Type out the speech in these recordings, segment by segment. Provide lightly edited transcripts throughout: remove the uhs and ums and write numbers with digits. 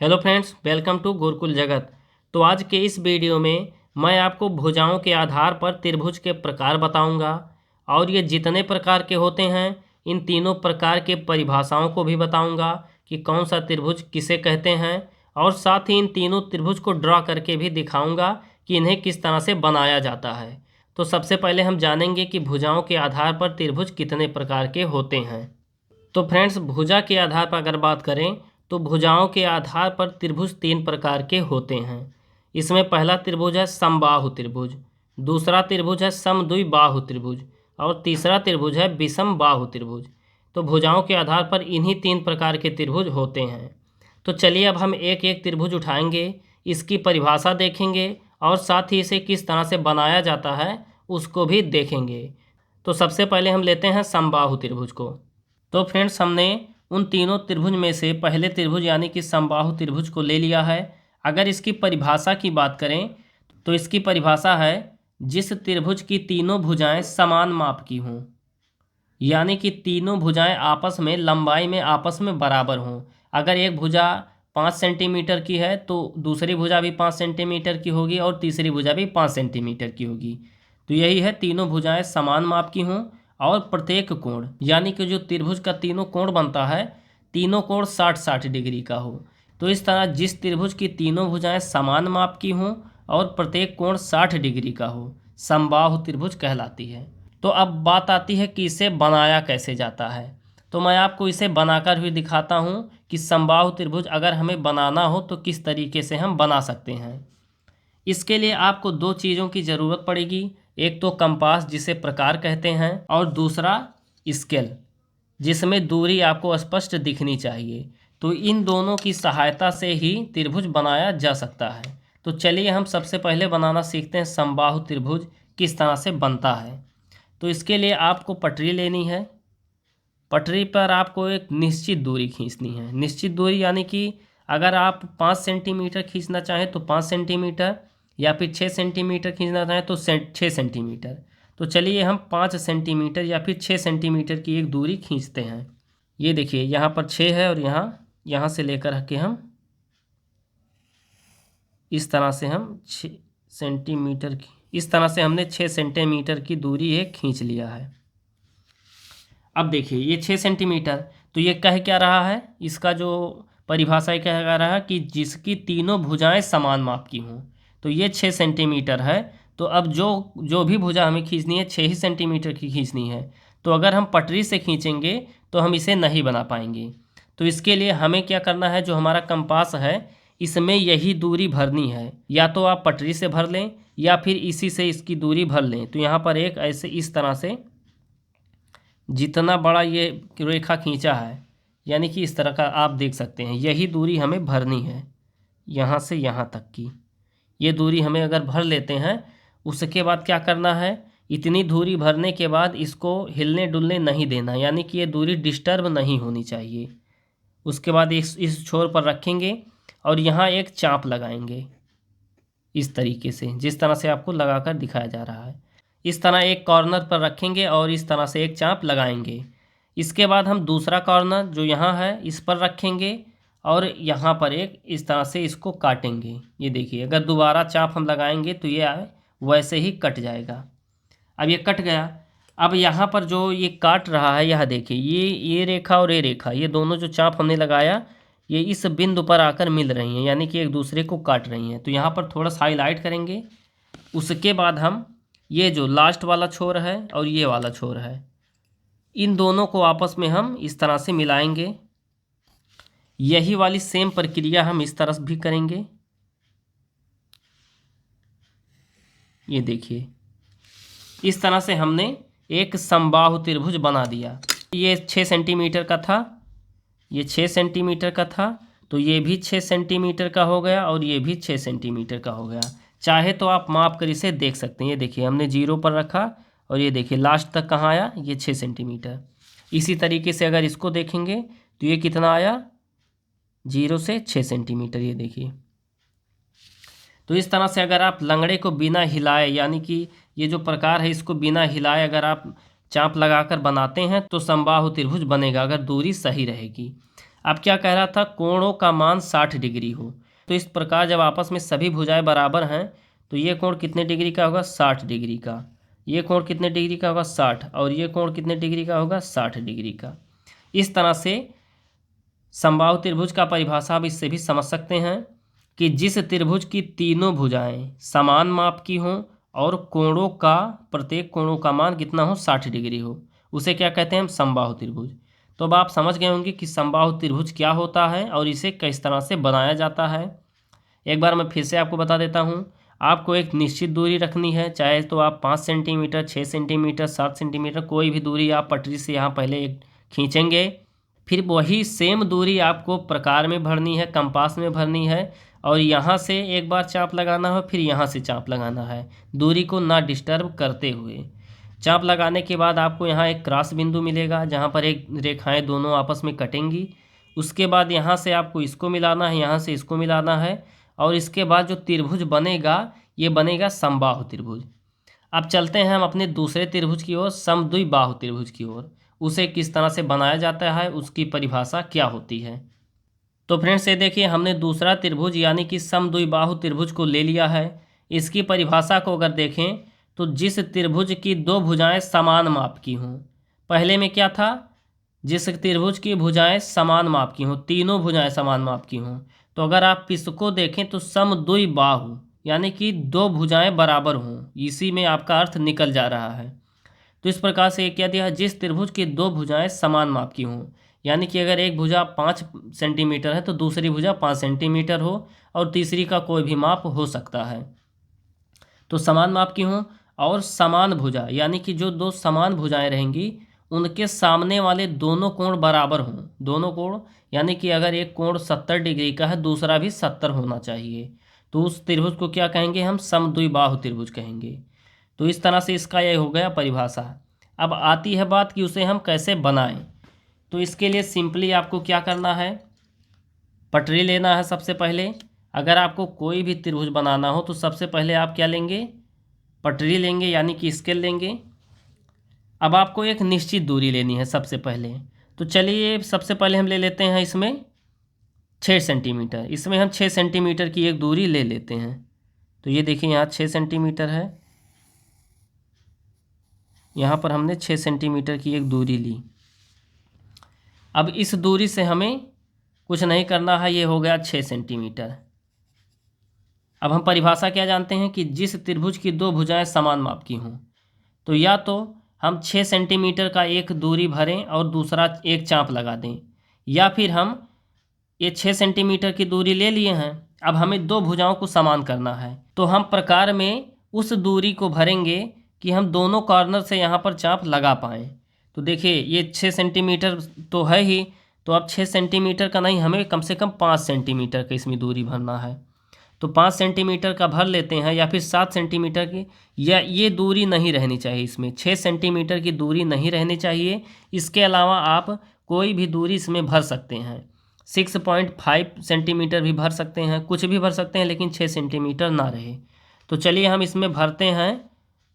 Hello friends, welcome to Gurukul Jagat. तो आज के इस वीडियो में मैं आपको भुजाओं के आधार पर त्रिभुज के प्रकार बताऊंगा और ये जितने प्रकार के होते हैं इन तीनों प्रकार के परिभाषाओं को भी बताऊंगा कि कौन सा त्रिभुज किसे कहते हैं, और साथ ही इन तीनों त्रिभुज को ड्रा करके भी दिखाऊंगा कि इन्हें किस तरह से बनाया जाता है। तो सबसे पहले हम जानेंगे कि भुजाओं के आधार पर त्रिभुज कितने प्रकार के होते हैं। तो फ्रेंड्स, भुजा के आधार पर अगर बात करें तो भुजाओं के आधार पर त्रिभुज तीन प्रकार के होते हैं। इसमें पहला त्रिभुज है समबाहु त्रिभुज, दूसरा त्रिभुज है समद्विबाहु त्रिभुज और तीसरा त्रिभुज है विषम बाहु त्रिभुज। तो भुजाओं के आधार पर इन्हीं तीन प्रकार के त्रिभुज होते हैं। तो चलिए अब हम एक एक त्रिभुज उठाएंगे, इसकी परिभाषा देखेंगे और साथ ही इसे किस तरह से बनाया जाता है उसको भी देखेंगे। तो सबसे पहले हम लेते हैं समबाहु त्रिभुज को। तो फ्रेंड्स, हमने उन तीनों त्रिभुज में से पहले त्रिभुज यानी कि समबाहु त्रिभुज को ले लिया है। अगर इसकी परिभाषा की बात करें तो इसकी परिभाषा है जिस त्रिभुज की तीनों भुजाएं समान माप की हों, यानी कि तीनों भुजाएं आपस में लंबाई में आपस में बराबर हों। अगर एक भुजा 5 सेंटीमीटर की है तो दूसरी भुजा भी 5 सेंटीमीटर की होगी और तीसरी भुजा भी 5 सेंटीमीटर की होगी। तो यही है, तीनों भुजाएं समान माप की हों और प्रत्येक कोण यानी कि जो त्रिभुज का तीनों कोण बनता है, तीनों कोण 60-60 डिग्री का हो। तो इस तरह जिस त्रिभुज की तीनों भुजाएं समान माप की हों और प्रत्येक कोण 60 डिग्री का हो, समबाहु त्रिभुज कहलाती है। तो अब बात आती है कि इसे बनाया कैसे जाता है। तो मैं आपको इसे बनाकर भी दिखाता हूँ कि समबाहु त्रिभुज अगर हमें बनाना हो तो किस तरीके से हम बना सकते हैं। इसके लिए आपको दो चीज़ों की ज़रूरत पड़ेगी, एक तो कंपास जिसे प्रकार कहते हैं और दूसरा स्केल जिसमें दूरी आपको स्पष्ट दिखनी चाहिए। तो इन दोनों की सहायता से ही त्रिभुज बनाया जा सकता है। तो चलिए हम सबसे पहले बनाना सीखते हैं समबाहु त्रिभुज किस तरह से बनता है। तो इसके लिए आपको पटरी लेनी है। पटरी पर आपको एक निश्चित दूरी खींचनी है। निश्चित दूरी यानी कि अगर आप 5 सेंटीमीटर खींचना चाहें तो 5 सेंटीमीटर, या फिर 6 सेंटीमीटर खींचना चाहें तो 6 सेंटीमीटर। तो चलिए हम 5 सेंटीमीटर या फिर 6 सेंटीमीटर की एक दूरी खींचते हैं। ये देखिए, यहाँ पर 6 है और यहाँ से लेकर के हम इस तरह से हम 6 सेंटीमीटर की, इस तरह से हमने 6 सेंटीमीटर की दूरी एक खींच लिया है। अब देखिए ये 6 सेंटीमीटर, तो ये कह क्या रहा है, इसका जो परिभाषा है कह रहा है कि जिसकी तीनों भुजाएं समान माप की हों। तो ये 6 सेंटीमीटर है। तो अब जो भी भुजा हमें खींचनी है 6 ही सेंटीमीटर की खींचनी है। तो अगर हम पटरी से खींचेंगे तो हम इसे नहीं बना पाएंगे। तो इसके लिए हमें क्या करना है, जो हमारा कंपास है इसमें यही दूरी भरनी है। या तो आप पटरी से भर लें या फिर इसी से इसकी दूरी भर लें। तो यहाँ पर एक ऐसे इस तरह से जितना बड़ा ये रेखा खींचा है, यानी कि इस तरह का आप देख सकते हैं, यही दूरी हमें भरनी है। यहाँ से यहाँ तक की ये दूरी हमें अगर भर लेते हैं, उसके बाद क्या करना है, इतनी दूरी भरने के बाद इसको हिलने डुलने नहीं देना, यानी कि ये दूरी डिस्टर्ब नहीं होनी चाहिए। उसके बाद इस छोर पर रखेंगे और यहाँ एक चाप लगाएंगे इस तरीके से, जिस तरह से आपको लगाकर दिखाया जा रहा है। इस तरह एक कॉर्नर पर रखेंगे और इस तरह से एक चाप लगाएंगे। इसके बाद हम दूसरा कॉर्नर जो यहाँ है इस पर रखेंगे और यहाँ पर एक इस तरह से इसको काटेंगे। ये देखिए, अगर दोबारा चाप हम लगाएंगे तो ये वैसे ही कट जाएगा। अब ये कट गया। अब यहाँ पर जो ये काट रहा है, यह देखिए, ये रेखा और ये रेखा, ये दोनों जो चाप हमने लगाया ये इस बिंदु पर आकर मिल रही हैं, यानी कि एक दूसरे को काट रही हैं। तो यहाँ पर थोड़ा सा हाईलाइट करेंगे। उसके बाद हम ये जो लास्ट वाला छोर है और ये वाला छोर है, इन दोनों को आपस में हम इस तरह से मिलाएंगे। यही वाली सेम प्रक्रिया हम इस तरफ भी करेंगे। ये देखिए, इस तरह से हमने एक समबाहु त्रिभुज बना दिया। ये 6 सेंटीमीटर का था, ये 6 सेंटीमीटर का था, तो ये भी 6 सेंटीमीटर का हो गया और ये भी 6 सेंटीमीटर का हो गया। चाहे तो आप माप कर इसे देख सकते हैं। ये देखिए, हमने 0 पर रखा और ये देखिए लास्ट तक कहाँ आया, ये 6 सेंटीमीटर। इसी तरीके से अगर इसको देखेंगे तो ये कितना आया, 0 से 6 सेंटीमीटर। ये देखिए, तो इस तरह से अगर आप लंगड़े को बिना हिलाए, यानी कि ये जो प्रकार है इसको बिना हिलाए अगर आप चाप लगाकर बनाते हैं तो समबाहु त्रिभुज बनेगा, अगर दूरी सही रहेगी। अब क्या कह रहा था, कोणों का मान 60 डिग्री हो। तो इस प्रकार जब आपस में सभी भुजाएं बराबर हैं तो ये कोण कितने डिग्री का होगा, 60 डिग्री का। ये कोण कितने डिग्री का होगा, 60। और ये कोण कितने डिग्री का होगा, 60 डिग्री का। इस तरह से समबाहु त्रिभुज का परिभाषा आप इससे भी समझ सकते हैं कि जिस त्रिभुज की तीनों भुजाएं समान माप की हों और कोणों का, प्रत्येक कोणों का मान कितना हो, 60 डिग्री हो, उसे क्या कहते हैं हम, समबाहु त्रिभुज। तो अब आप समझ गए होंगे कि समबाहु त्रिभुज क्या होता है और इसे किस तरह से बनाया जाता है। एक बार मैं फिर से आपको बता देता हूँ। आपको एक निश्चित दूरी रखनी है, चाहे तो आप 5 सेंटीमीटर, 6 सेंटीमीटर, 7 सेंटीमीटर, कोई भी दूरी आप पटरी से यहाँ पहले एक खींचेंगे। फिर वही सेम दूरी आपको प्रकार में भरनी है, कंपास में भरनी है, और यहाँ से एक बार चाप लगाना है, फिर यहाँ से चाप लगाना है, दूरी को ना डिस्टर्ब करते हुए। चाप लगाने के बाद आपको यहाँ एक क्रॉस बिंदु मिलेगा जहाँ पर एक रेखाएं दोनों आपस में कटेंगी। उसके बाद यहाँ से आपको इसको मिलाना है, यहाँ से इसको मिलाना है, और इसके बाद जो त्रिभुज बनेगा ये बनेगा समबाहु त्रिभुज। अब चलते हैं हम अपने दूसरे त्रिभुज की ओर, समद्विबाहु त्रिभुज की ओर। उसे किस तरह से बनाया जाता है, उसकी परिभाषा क्या होती है। तो फ्रेंड्स ये देखिए, हमने दूसरा त्रिभुज यानी कि समद्विबाहु त्रिभुज को ले लिया है। इसकी परिभाषा को अगर देखें तो जिस त्रिभुज की दो भुजाएं समान माप की हों। पहले में क्या था, जिस त्रिभुज की भुजाएं समान माप की हों, तीनों भुजाएं समान माप की हों। तो अगर आप इसको देखें तो समद्विबाहु यानी कि दो भुजाएं बराबर हों, इसी में आपका अर्थ निकल जा रहा है। तो इस प्रकार से क्या दिया है, जिस त्रिभुज की दो भुजाएं समान माप की हों, यानी कि अगर एक भुजा 5 सेंटीमीटर है तो दूसरी भुजा 5 सेंटीमीटर हो, और तीसरी का कोई भी माप हो सकता है। तो समान माप की हों और समान भुजा यानी कि जो दो समान भुजाएं रहेंगी उनके सामने वाले दोनों कोण बराबर हों। दोनों कोण यानी कि अगर एक कोण 70 डिग्री का है, दूसरा भी 70 होना चाहिए, तो उस त्रिभुज को क्या कहेंगे हम, समद्विबाहु त्रिभुज कहेंगे। तो इस तरह से इसका यह हो गया परिभाषा। अब आती है बात कि उसे हम कैसे बनाएं। तो इसके लिए सिंपली आपको क्या करना है, पटरी लेना है सबसे पहले। अगर आपको कोई भी त्रिभुज बनाना हो तो सबसे पहले आप क्या लेंगे, पटरी लेंगे यानी कि स्केल लेंगे। अब आपको एक निश्चित दूरी लेनी है सबसे पहले। तो चलिए सबसे पहले हम ले लेते हैं इसमें 6 सेंटीमीटर। इसमें हम 6 सेंटीमीटर की एक दूरी ले लेते हैं। तो ये देखिए यहाँ 6 सेंटीमीटर है, यहाँ पर हमने 6 सेंटीमीटर की एक दूरी ली। अब इस दूरी से हमें कुछ नहीं करना है, ये हो गया 6 सेंटीमीटर। अब हम परिभाषा क्या जानते हैं कि जिस त्रिभुज की दो भुजाएं समान माप की हों, तो या तो हम 6 सेंटीमीटर का एक दूरी भरें और दूसरा एक चाप लगा दें, या फिर हम ये 6 सेंटीमीटर की दूरी ले लिए हैं, अब हमें दो भुजाओं को समान करना है, तो हम प्रकार में उस दूरी को भरेंगे कि हम दोनों कॉर्नर से यहाँ पर चाप लगा पाएँ। तो देखिए ये 6 सेंटीमीटर तो है ही, तो अब 6 सेंटीमीटर का नहीं, हमें कम से कम 5 सेंटीमीटर का इसमें दूरी भरना है। तो 5 सेंटीमीटर का भर लेते हैं, या फिर 7 सेंटीमीटर की, या ये दूरी नहीं रहनी चाहिए इसमें, 6 सेंटीमीटर की दूरी नहीं रहनी चाहिए। इसके अलावा आप कोई भी दूरी इसमें भर सकते हैं, 6.5 सेंटीमीटर भी भर सकते हैं, कुछ भी भर सकते हैं, लेकिन 6 सेंटीमीटर ना रहे। तो चलिए हम इसमें भरते हैं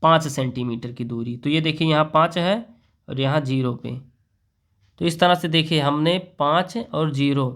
5 सेंटीमीटर की दूरी। तो ये देखिए यहाँ 5 है और यहाँ 0 पे। तो इस तरह से देखिए हमने 5 और 0,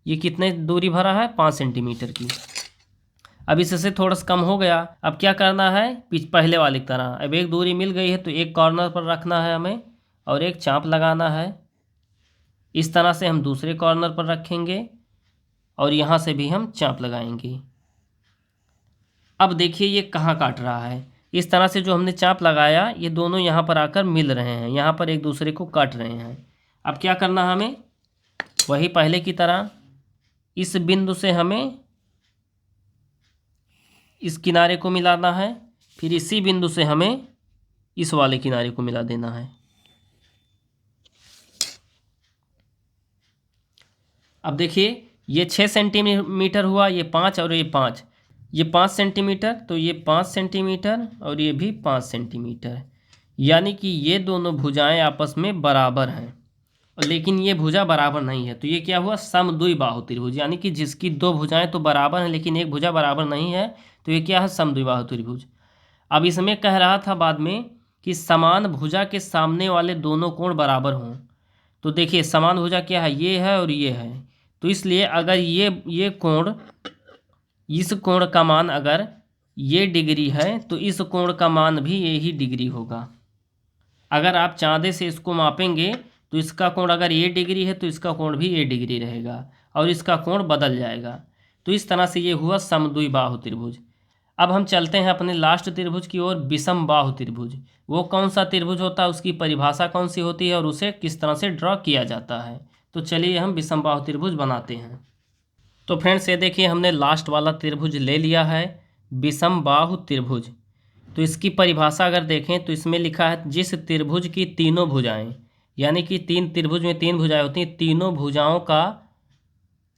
ये कितने दूरी भरा है, 5 सेंटीमीटर की। अब इससे थोड़ा सा कम हो गया। अब क्या करना है, पहले वाली तरह, अब एक दूरी मिल गई है तो एक कॉर्नर पर रखना है हमें और एक चाप लगाना है। इस तरह से हम दूसरे कॉर्नर पर रखेंगे और यहाँ से भी हम चाप लगाएंगे। अब देखिए ये कहाँ काट रहा है, इस तरह से जो हमने चाप लगाया ये दोनों यहाँ पर आकर मिल रहे हैं, यहाँ पर एक दूसरे को काट रहे हैं। अब क्या करना है हमें, वही पहले की तरह इस बिंदु से हमें इस किनारे को मिलाना है, फिर इसी बिंदु से हमें इस वाले किनारे को मिला देना है। अब देखिए ये 6 सेंटीमीटर हुआ, ये 5 और ये 5, ये 5 सेंटीमीटर, तो ये 5 सेंटीमीटर और ये भी 5 सेंटीमीटर, यानी कि ये दोनों भुजाएं आपस में बराबर हैं। लेकिन ये भुजा बराबर नहीं है, तो ये क्या हुआ, समद्विबाहु त्रिभुज, यानी कि जिसकी दो भुजाएं तो बराबर हैं लेकिन एक भुजा बराबर नहीं है, तो ये क्या है, समद्विबाहु त्रिभुज। अब इसमें कह रहा था बाद में कि समान भुजा के सामने वाले दोनों कोण बराबर हों। तो देखिए समान भुजा क्या है, ये है और ये है। तो इसलिए अगर ये कोण, इस कोण का मान अगर ये डिग्री है तो इस कोण का मान भी यही डिग्री होगा। अगर आप चाँदे से इसको मापेंगे तो इसका कोण अगर ये डिग्री है तो इसका कोण भी ये डिग्री रहेगा और इसका कोण बदल जाएगा। तो इस तरह से ये हुआ समद्विबाहु त्रिभुज। अब हम चलते हैं अपने लास्ट त्रिभुज की ओर, विषम बाहु त्रिभुज। वो कौन सा त्रिभुज होता है, उसकी परिभाषा कौन सी होती है और उसे किस तरह से ड्रॉ किया जाता है। तो चलिए हम विषम बाहु त्रिभुज बनाते हैं। तो फ्रेंड्स ये देखिए हमने लास्ट वाला त्रिभुज ले लिया है, विषम बाहु त्रिभुज। तो इसकी परिभाषा अगर देखें तो इसमें लिखा है जिस त्रिभुज की तीनों भुजाएं, यानी कि तीन त्रिभुज में तीन भुजाएं होती हैं, तीनों भुजाओं का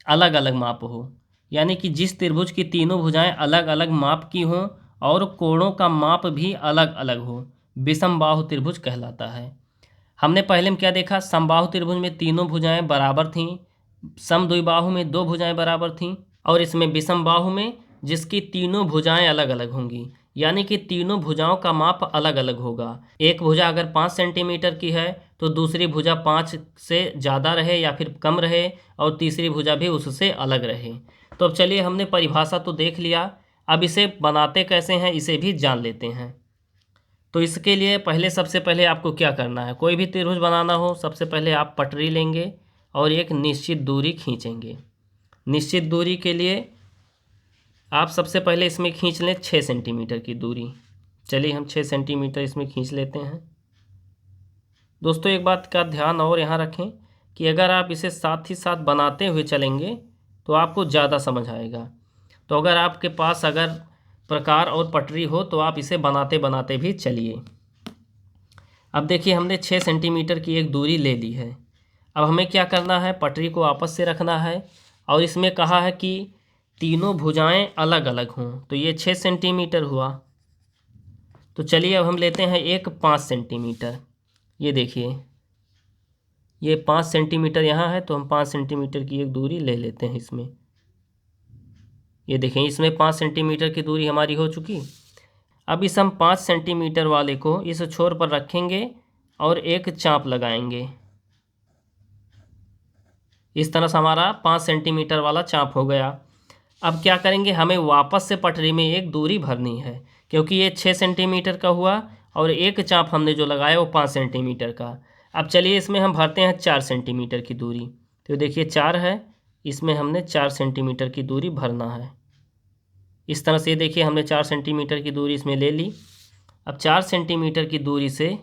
अलग अलग माप हो। यानी कि जिस त्रिभुज की तीनों भुजाएं अलग अलग माप की हों और कोणों का माप भी अलग अलग हो, विषम बाहु त्रिभुज कहलाता है। हमने पहले में क्या देखा, समबाहु त्रिभुज में तीनों भुजाएं बराबर थीं, समद्विबाहु में दो भुजाएं बराबर थीं, और इसमें विषम बाहु में जिसकी तीनों भुजाएं अलग अलग होंगी, यानी कि तीनों भुजाओं का माप अलग अलग होगा। एक भुजा अगर 5 सेंटीमीटर की है तो दूसरी भुजा 5 से ज़्यादा रहे या फिर कम रहे, और तीसरी भुजा भी उससे अलग रहे। तो अब चलिए हमने परिभाषा तो देख लिया, अब इसे बनाते कैसे हैं इसे भी जान लेते हैं। तो इसके लिए सबसे पहले आपको क्या करना है, कोई भी त्रिभुज बनाना हो सबसे पहले आप पटरी लेंगे और एक निश्चित दूरी खींचेंगे। निश्चित दूरी के लिए आप सबसे पहले इसमें खींच लें 6 सेंटीमीटर की दूरी। चलिए हम 6 सेंटीमीटर इसमें खींच लेते हैं। दोस्तों एक बात का ध्यान और यहाँ रखें कि अगर आप इसे साथ ही साथ बनाते हुए चलेंगे तो आपको ज़्यादा समझ आएगा। तो अगर आपके पास अगर प्रकार और पटरी हो तो आप इसे बनाते बनाते भी चलिए। अब देखिए हमने 6 सेंटीमीटर की एक दूरी ले ली है। अब हमें क्या करना है, पटरी को आपस से रखना है, और इसमें कहा है कि तीनों भुजाएं अलग अलग हों। तो ये 6 सेंटीमीटर हुआ। तो चलिए अब हम लेते हैं एक 5 सेंटीमीटर। ये देखिए ये 5 सेंटीमीटर यहाँ है, तो हम 5 सेंटीमीटर की एक दूरी ले लेते हैं इसमें। ये देखें इसमें 5 सेंटीमीटर की दूरी हमारी हो चुकी। अब इस हम 5 सेंटीमीटर वाले को इस छोर पर रखेंगे और एक चाप लगाएंगे। इस तरह से हमारा 5 सेंटीमीटर वाला चाप हो गया। अब क्या करेंगे, हमें वापस से पटरी में एक दूरी भरनी है, क्योंकि ये 6 सेंटीमीटर का हुआ और एक चाप हमने जो लगाया वो 5 सेंटीमीटर का। अब चलिए इसमें हम भरते हैं 4 सेंटीमीटर की दूरी। तो देखिए 4 है, इसमें हमने 4 सेंटीमीटर की दूरी भरना है। इस तरह से देखिए हमने 4 सेंटीमीटर की दूरी इसमें ले ली। अब 4 सेंटीमीटर की दूरी से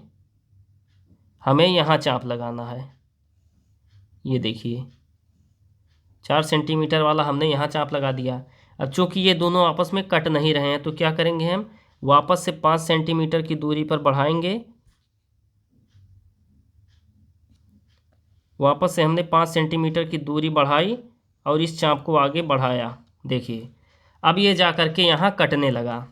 हमें यहाँ चाप लगाना है। ये देखिए 4 सेंटीमीटर वाला हमने यहाँ चाप लगा दिया। अब चूंकि ये दोनों आपस में कट नहीं रहे हैं तो क्या करेंगे, हम वापस से 5 सेंटीमीटर की दूरी पर बढ़ाएंगे। वापस से हमने 5 सेंटीमीटर की दूरी बढ़ाई और इस चाप को आगे बढ़ाया। देखिए अब ये जा कर के यहाँ कटने लगा।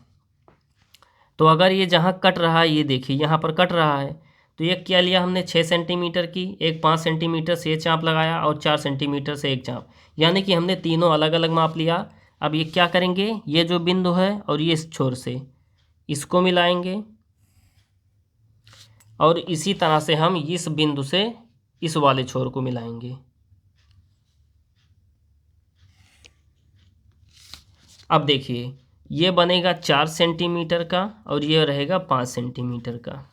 तो अगर ये जहाँ कट रहा है, ये देखिए यहाँ पर कट रहा है, तो ये क्या लिया हमने 6 सेंटीमीटर की, एक 5 सेंटीमीटर से ये चाप लगाया और 4 सेंटीमीटर से एक चाप, यानी कि हमने तीनों अलग अलग माप लिया। अब ये क्या करेंगे, ये जो बिंदु है और ये इस छोर से इसको मिलाएंगे, और इसी तरह से हम इस बिंदु से इस वाले छोर को मिलाएंगे। अब देखिए ये बनेगा 4 सेंटीमीटर का और ये रहेगा 5 सेंटीमीटर का।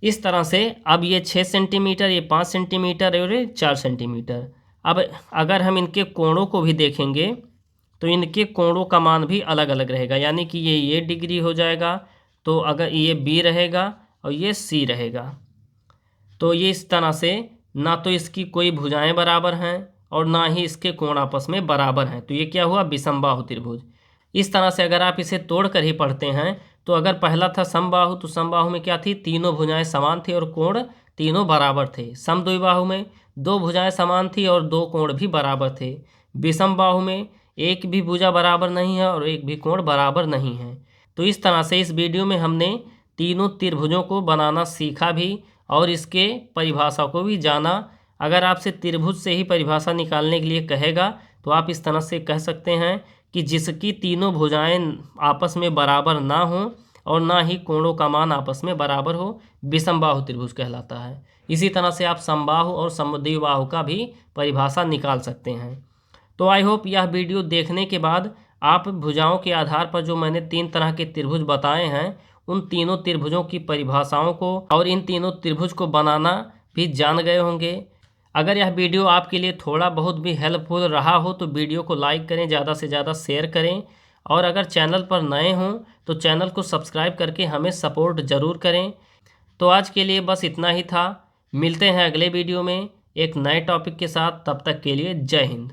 इस तरह से अब ये 6 सेंटीमीटर, ये 5 सेंटीमीटर और ये 4 सेंटीमीटर। अब अगर हम इनके कोणों को भी देखेंगे तो इनके कोणों का मान भी अलग अलग रहेगा, यानी कि ये डिग्री हो जाएगा, तो अगर ये बी रहेगा और ये सी रहेगा। तो ये इस तरह से ना तो इसकी कोई भुजाएं बराबर हैं और ना ही इसके कोण आपस में बराबर हैं। तो ये क्या हुआ, विषमबाहु त्रिभुज। इस तरह से अगर आप इसे तोड़ कर ही पढ़ते हैं तो अगर पहला था समबाहु, तो समबाहु में क्या थी, तीनों भुजाएं समान थी और कोण तीनों बराबर थे। समद्विबाहु में दो भुजाएं समान थी और दो कोण भी बराबर थे। विषमबाहु में एक भी भुजा बराबर नहीं है और एक भी कोण बराबर नहीं है। तो इस तरह से इस वीडियो में हमने तीनों त्रिभुजों को बनाना सीखा भी और इसके परिभाषा को भी जाना। अगर आपसे त्रिभुज से ही परिभाषा निकालने के लिए कहेगा तो आप इस तरह से कह सकते हैं कि जिसकी तीनों भुजाएं आपस में बराबर ना हों और ना ही कोणों का मान आपस में बराबर हो, विषमबाहु त्रिभुज कहलाता है। इसी तरह से आप समबाहु और समद्विबाहु का भी परिभाषा निकाल सकते हैं। तो आई होप यह वीडियो देखने के बाद आप भुजाओं के आधार पर जो मैंने 3 तरह के त्रिभुज बताए हैं उन तीनों त्रिभुजों की परिभाषाओं को और इन तीनों त्रिभुज को बनाना भी जान गए होंगे। अगर यह वीडियो आपके लिए थोड़ा बहुत भी हेल्पफुल रहा हो तो वीडियो को लाइक करें, ज़्यादा से ज़्यादा शेयर करें, और अगर चैनल पर नए हों तो चैनल को सब्सक्राइब करके हमें सपोर्ट ज़रूर करें। तो आज के लिए बस इतना ही था। मिलते हैं अगले वीडियो में एक नए टॉपिक के साथ। तब तक के लिए जय हिंद।